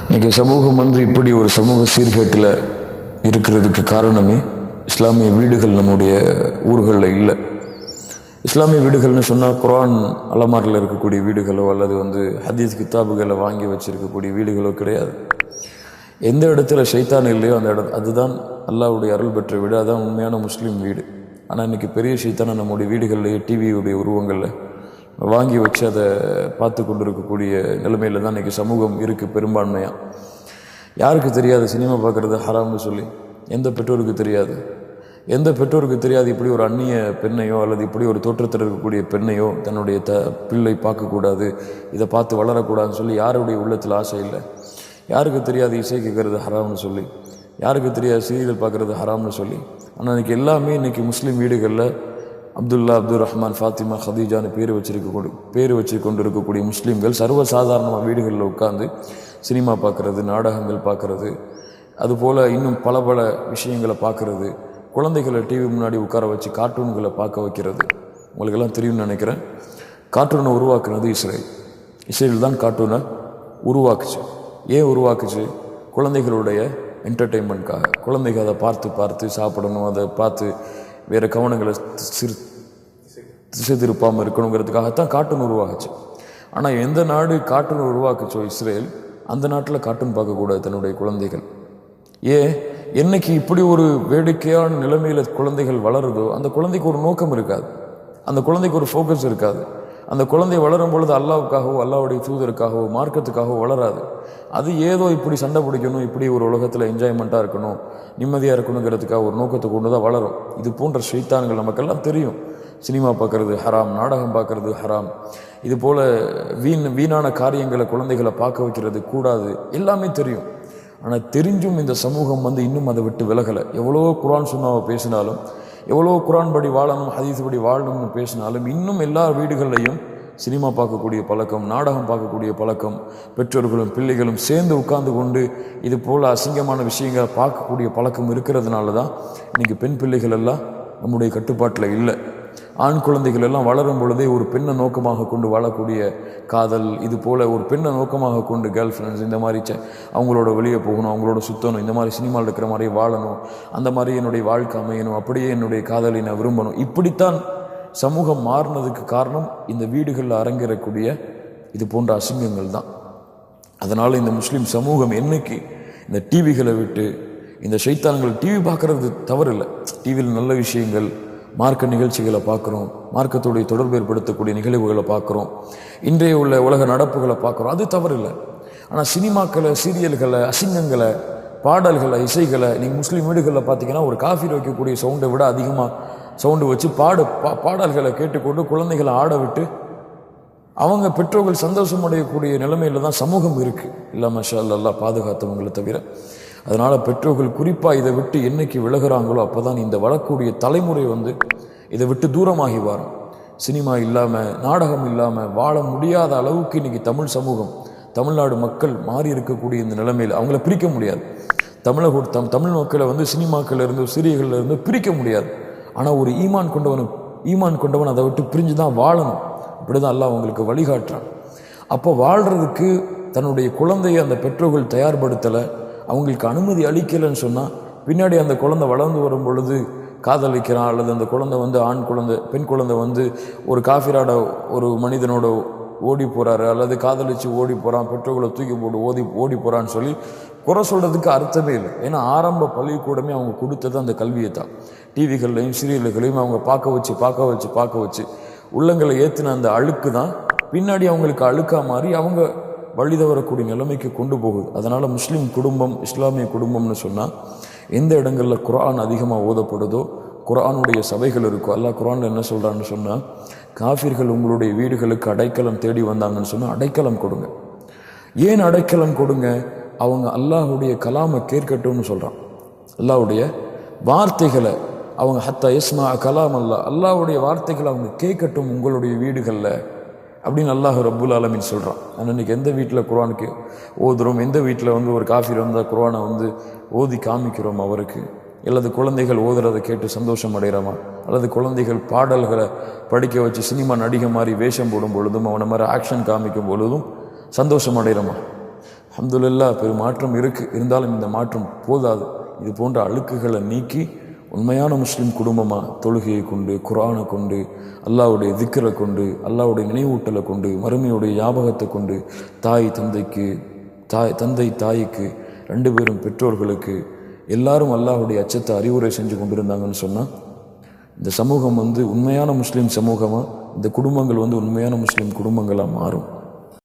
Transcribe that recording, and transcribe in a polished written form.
இன்றைக்கி சமூகம் இப்படி ஒரு சமூக சீர்கேட்டில் இருக்கிறதுக்கு காரணமே இஸ்லாமிய வீடுகள் நம்முடைய ஊர்களில் இல்லை. இஸ்லாமிய வீடுகள்னு சொன்னால் குர்ஆன் அலமாரில் இருக்கக்கூடிய வீடுகளோ அல்லது ஹதீஸ் கித்தாபுகளை வாங்கி வச்சிருக்கக்கூடிய வீடுகளோ கிடையாது. எந்த இடத்துல ஷைத்தான் இல்லையோ அந்த அதுதான் அல்லாஹ்வுடைய அருள் பெற்ற வீடு, அதுதான் உண்மையான முஸ்லீம் வீடு. ஆனால் இன்றைக்கி பெரிய ஷைத்தானை நம்முடைய வீடுகளிலேயே டிவியுடைய உருவங்களில் வாங்கி வச்சு அதை பார்த்து கொண்டு இருக்கக்கூடிய நிலைமையில் தான் இன்றைக்கி சமூகம் இருக்குது. பெரும்பான்மையாக யாருக்கு தெரியாது சினிமா பார்க்குறது ஹராம்னு சொல்லி? எந்த பெற்றோருக்கு தெரியாது? எந்த பெற்றோருக்கு தெரியாது இப்படி ஒரு அந்நிய பெண்ணையோ அல்லது இப்படி ஒரு தோற்றத்தில் இருக்கக்கூடிய பெண்ணையோ தன்னுடைய பிள்ளை பார்க்கக்கூடாது, இதை பார்த்து வளரக்கூடாதுன்னு சொல்லி யாருடைய உள்ளத்தில் ஆசை இல்லை? யாருக்கு தெரியாது இசை கேட்குறது ஹராம்னு சொல்லி? யாருக்கு தெரியாது சீரியல் பார்க்குறது ஹராம்னு சொல்லி? ஆனால் இன்றைக்கி எல்லாமே இன்றைக்கி முஸ்லீம் வீடுகளில் அப்துல்லா, அப்துல் ரஹ்மான், ஃபாத்திமா, ஹதீஜான்னு பேர் வச்சு கொண்டு இருக்கக்கூடிய முஸ்லீம்கள் சர்வசாதாரணமாக வீடுகளில் உட்காந்து சினிமா பார்க்குறது, நாடகங்கள் பார்க்குறது, அதுபோல் இன்னும் பல விஷயங்களை பார்க்குறது, குழந்தைகளை டிவி முன்னாடி உட்கார வச்சு கார்ட்டூன்களை பார்க்க வைக்கிறது. உங்களுக்கெல்லாம் தெரியும்னு நினைக்கிறேன். கார்ட்டூனை உருவாக்குனது இஸ்ரேல் தான் கார்ட்டூனை உருவாக்குச்சு. ஏன் உருவாக்குச்சு? குழந்தைகளுடைய என்டர்டெயின்மெண்ட்காக. குழந்தைகள் அதை பார்த்து சாப்பிடணும், அதை பார்த்து வேறு கவனங்களை திசை திருப்பாமல் இருக்கணுங்கிறதுக்காகத்தான் கார்ட்டூன் உருவாக்குச்சு. ஆனால் எந்த நாடு கார்ட்டூன் உருவாக்குச்சோ இஸ்ரேல், அந்த நாட்டில் கார்ட்டூன் பார்க்கக்கூடாது தன்னுடைய குழந்தைகள். ஏன்? என்னைக்கு இப்படி ஒரு வேடிக்கையான நிலைமையில் குழந்தைகள் வளருதோ அந்த குழந்தைக்கு ஒரு நோக்கம் இருக்காது, அந்த குழந்தைக்கு ஒரு ஃபோக்கஸ் இருக்காது. அந்த குழந்தை வளரும் பொழுது அல்லாவுக்காகவோ அல்லாவுடைய தூதருக்காகவோ மார்க்கத்துக்காகவோ வளராது. அது ஏதோ இப்படி சண்டை பிடிக்கணும், இப்படி ஒரு உலகத்தில் என்ஜாய்மெண்ட்டாக இருக்கணும், நிம்மதியாக இருக்கணுங்கிறதுக்காக ஒரு நோக்கத்தை கொண்டு தான் வளரும். இது போன்ற ஷைத்தான்கள் நமக்கெல்லாம் தெரியும். சினிமா பார்க்குறது ஹராம், நாடகம் பார்க்குறது ஹராம், இது போல் வீணான காரியங்களை குழந்தைகளை பார்க்க வைக்கிறது கூடாது, எல்லாமே தெரியும். ஆனால் தெரிஞ்சும் இந்த சமூகம் இன்னும் அதை விட்டு விலகலை. எவ்வளோ குர்ஆன் சுன்னாவை பேசினாலும், எவ்வளோ குர்ஆன் படி வாழணும், ஹதீஸ் படி வாழணும்னு பேசினாலும், இன்னும் எல்லா வீடுகள்லையும் சினிமா பார்க்கக்கூடிய பழக்கம், நாடகம் பார்க்கக்கூடிய பழக்கம், பெற்றோர்களும் பிள்ளைகளும் சேர்ந்து உட்கார்ந்து கொண்டு இது போல் அசிங்கமான விஷயங்களை பார்க்கக்கூடிய பழக்கம் இருக்கிறதுனால தான் இன்றைக்கி பெண் பிள்ளைகள் எல்லாம் நம்முடைய கட்டுப்பாட்டில் இல்லை. ஆண் குழந்தைகள் எல்லாம் வளரும் பொழுதே ஒரு பெண்ணை நோக்கமாக கொண்டு வாழக்கூடிய காதல், இது போல் ஒரு பெண்ணை நோக்கமாக கொண்டு கேர்ள் ஃப்ரெண்ட்ஸ் இந்த மாதிரி அவங்களோட வெளியே போகணும், அவங்களோட சுற்றணும், இந்த மாதிரி சினிமாவில் இருக்கிற மாதிரியே வாழணும், அந்த மாதிரி என்னுடைய வாழ்க்கை அமையணும், அப்படியே என்னுடைய காதலை நான் விரும்பணும், இப்படித்தான் சமூகம் மாறினதுக்கு காரணம் இந்த வீடுகளில் அரங்கேறக்கூடிய இது போன்ற அசிங்கங்கள் தான். அதனால் இந்த முஸ்லீம் சமூகம் என்னைக்கு இந்த டிவிகளை விட்டு, இந்த ஷைத்தான்கள் டிவி பார்க்குறது தவறு இல்லை, டிவியில் நல்ல விஷயங்கள், மார்க்க நிகழ்ச்சிகளை பார்க்குறோம், மார்க்கத்துடைய தொடர்பு ஏற்படுத்தக்கூடிய நிகழ்வுகளை பார்க்குறோம், இன்றைய உள்ள உலக நடப்புகளை பார்க்குறோம், அது தவறு இல்லை. ஆனால் சினிமாக்களை, சீரியல்களை, அசிங்கங்களை, பாடல்களை, இசைகளை நீங்கள் முஸ்லீம் வீடுகளில் பார்த்தீங்கன்னா ஒரு காஃபி வைக்கக்கூடிய சவுண்டை விட அதிகமாக சவுண்டு வச்சு பாடல்களை கேட்டுக்கொண்டு குழந்தைகளை ஆட விட்டு அவங்க பெற்றோர்கள் சந்தோஷம் அடையக்கூடிய நிலைமையில தான் சமூகம் இருக்குது. இல்லை மாஷா அல்லாஹ் பாதுகாத்தவங்களை தவிர. அதனால் பெற்றோர்கள் குறிப்பாக இதை விட்டு என்னைக்கு விலகுறாங்களோ அப்போ தான் இந்த வரக்கூடிய தலைமுறை இதை விட்டு தூரமாகி வரும். சினிமா இல்லாமல், நாடகம் இல்லாமல் வாழ முடியாத அளவுக்கு இன்றைக்கி தமிழ் சமூகம், தமிழ்நாடு மக்கள் மாறி இருக்கக்கூடிய இந்த நிலைமையில் அவங்கள பிரிக்க முடியாது. தமிழ் மக்களை சினிமாக்கள் இருந்து, சீரியல்களில் இருந்து பிரிக்க முடியாது. ஆனால் ஒரு ஈமான் கொண்டவன் அதை விட்டு பிரிஞ்சு தான் வாழணும். அப்படி தான் அல்லாஹ் அவங்களுக்கு வழிகாட்டுறான். அப்போ வாழ்கிறதுக்கு தன்னுடைய குழந்தையை அந்த பெற்றோர்கள் தயார்படுத்தலை, அவங்களுக்கு அனுமதி அளிக்கலைன்னு சொன்னால் பின்னாடி அந்த குழந்தை வளர்ந்து வரும் பொழுது காதலிக்கிறான், அல்லது அந்த குழந்தை ஆண் குழந்தை, பெண் குழந்தை ஒரு காஃபிராட ஒரு மனிதனோட ஓடி போகிறாரு, அல்லது காதலிச்சு ஓடி போகிறான், பெற்றோர்களை தூக்கி போட்டு ஓடி போகிறான்னு சொல்லி குறை சொல்கிறதுக்கு அர்த்தமே இல்லை. ஏன்னா ஆரம்ப பள்ளிக்கூடமே அவங்க கொடுத்தது அந்த கல்வியை தான். டிவிகள்லையும் சீரியல்களையும் அவங்க பார்க்க வச்சு உள்ளங்களை ஏற்றின அந்த அழுக்கு தான் பின்னாடி அவங்களுக்கு அழுக்காக மாறி அவங்க வழி தவறக்கூடிய நிலைமைக்கு கொண்டு போகுது. அதனால் முஸ்லீம் குடும்பம், இஸ்லாமிய குடும்பம்னு சொன்னால் எந்த இடங்களில் குர்ஆன் அதிகமாக ஓதப்படுதோ, குர்ஆனுடைய சபைகள் இருக்கோ, அல்லாஹ் குர்ஆனில் என்ன சொல்கிறான்னு சொன்னால், காஃபிர்கள் உங்களுடைய வீடுகளுக்கு அடைக்கலம் தேடி வந்தாங்கன்னு சொன்னால் அடைக்கலம் கொடுங்க. ஏன் அடைக்கலம் கொடுங்க? அவங்க அல்லாஹுடைய கலாமை கேட்கட்டும்னு சொல்கிறான். அல்லாஹுடைய வார்த்தைகளை அவங்க ஹத்தா இஸ்மா கலாம் அல்லாஹுடைய வார்த்தைகளை அவங்க கேட்கட்டும் உங்களுடைய வீடுகளில் அப்படின்னு அல்லாஹ் ரப்புல் ஆலமீன் சொல்கிறான். ஆனால் இன்றைக்கி எந்த வீட்டில் குர்ஆனுக்கு ஓதுறோம், எந்த வீட்டில் ஒரு காஃபிர் வந்தால் குர்ஆனை ஓதி காமிக்கிறோம் அவருக்கு, அல்லது குழந்தைகள் ஓதுறதை கேட்டு சந்தோஷம் அடைகிறோமா, அல்லது குழந்தைகள் பாடல்களை படிக்க வச்சு சினிமா நடிகை மாதிரி வேஷம் போடும் பொழுதும் அவனை மாதிரி ஆக்ஷன் காமிக்கும் பொழுதும் சந்தோஷம் அடைகிறோமா? அல்ஹம்துலில்லாஹ் பெரும் மாற்றம் இருந்தாலும் இந்த மாற்றம் போதாது. இது போன்ற அழுக்குகளை நீக்கி உண்மையான முஸ்லீம் குடும்பமாக தொழுகையை கொண்டு, குர்ஆனை கொண்டு, அல்லாஹ்வுடைய திக்ரை கொண்டு, அல்லாஹ்வுடைய நினைவூட்டலை கொண்டு, மறுமையுடைய ஞாபகத்தை கொண்டு, தந்தை தாய்க்கு 2 பேரும் பெற்றோர்களுக்கு எல்லாரும் அல்லாஹ்வுடைய அச்சத்தை அறிவுரை செஞ்சு கொண்டிருந்தாங்கன்னு சொன்னால் இந்த சமூகம் உண்மையான முஸ்லீம் சமூகமாக, இந்த குடும்பங்கள் உண்மையான முஸ்லீம் குடும்பங்களாக மாறும்.